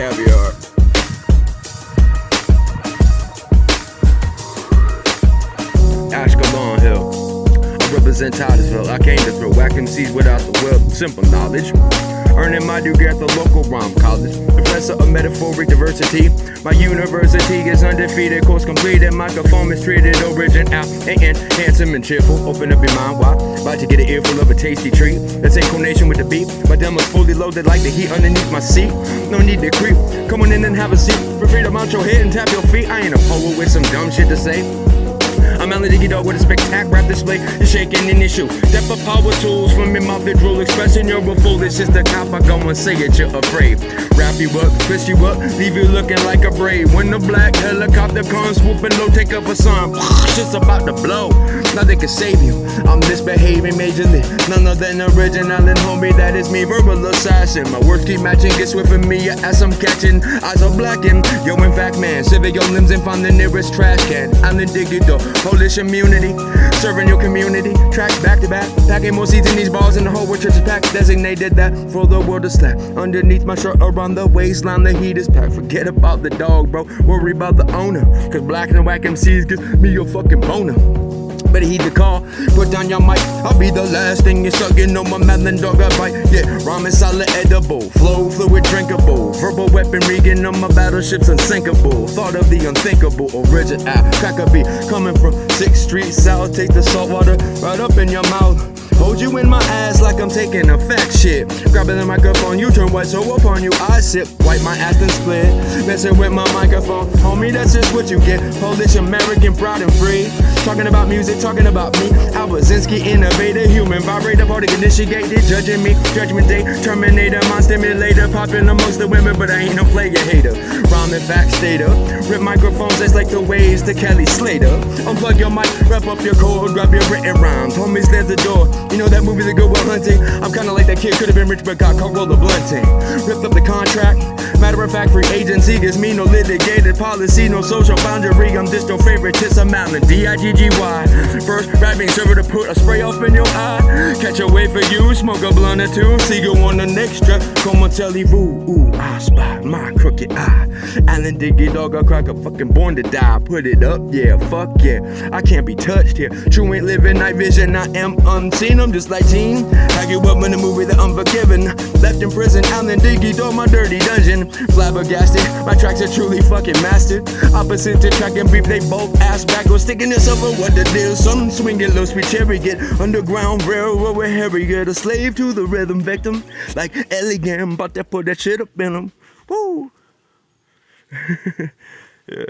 caviar. Ashkelon Hill. I represent Titusville. I came to throw whack MCs without the will. Simple knowledge. Earning my degree at the local rhyme college. Professor of metaphoric diversity. My university is undefeated, course completed. Microphone is treated original and handsome and cheerful. Open up your mind, why? About to get an earful of a tasty treat. That's in coordination with the beat. My demo's fully loaded like the heat underneath my seat. No need to creep. Come on in and have a seat. Feel free to mount your head and tap your feet. I ain't a poet with some dumb shit to say. I'm Alan Diggy Dog with a spectacular rap display. You're shaking in this shoe. Depth of power tools from in my vidrool. Expressing you're a fool. It's just a cop. I go and say it, you're afraid. Wrap you up, twist you up, leave you looking like a braid. When the black helicopter comes swooping low, take up a song. Shit's about to blow. Nothing can save you. I'm misbehaving majorly. None other than original and homie, that is me. Verbal assassin. My words keep matching, get swift with me as I'm catching. Eyes are blackened. Yo, in fact, man, sever your limbs and find the nearest trash can. Alan Diggy Dog. Polish immunity, serving your community. Tracks back to back, packing more seeds in these bars in the whole where church is packed. Designated that for the world to slap. Underneath my shirt around the waistline, the heat is packed. Forget about the dog, bro. Worry about the owner. Cause black and whack MCs gives me a fucking boner. Better heed the call, put down your mic. I'll be the last thing you're sucking on my melon dog I bite. Yeah, rhyme is solid edible, flow fluid drinkable. Verbal weaponry getting on my battleships unsinkable. Thought of the unthinkable, original crack a beat. Coming from 6th Street South, taste the salt water right up in your mouth. Hold you in my ass like I'm taking a fact shit. Grabbing the microphone, you turn white, so upon you I sip. Wipe my ass and split, messing with my microphone. Homie, that's just what you get. Polish American, proud and free. Talking about music, talking about me. Albazinski, innovator, human vibrator, particle initiated. Judging me, judgment day, terminator, mind stimulator. Popping amongst the women, but I ain't no player hater. Rhyming fact stater, rip microphones, that's like the waves to Kelly Slater. Unplug your mic, wrap up your cord, grab your written rhymes. Homies, there's the door. You know that movie, The Good Will Hunting? I'm kinda like that kid, could've been rich but got caught roller blunting. Ripped up the contract, matter of fact, free agency gives me no litigated policy, no social boundary. I'm just your favorite, just a Malin, D-I-G-G-Y. First rapping server to put a spray off in your eye. Catch a wave for you, smoke a blunt or two. See you on the next track, come on tell-y-vous. Ooh, I spot my crooked eye. Alan Diggy Dog, I crack a fucking born to die. Put it up, yeah, fuck yeah. I can't be touched here. True ain't living night vision, I am unseen. I'm just like Teen. I grew up in the movie The Unforgiven. Left in prison, Alan Diggy Dog, my dirty dungeon. Flabbergasted, my tracks are truly fucking mastered. Opposite to track and beep, they both ass backwards. Sticking this over what the deal. Some swinging low speed chariot. Underground railroad with Harriet. A slave to the rhythm victim. Like elegant, but they put that shit up in them. Woo! Yeah.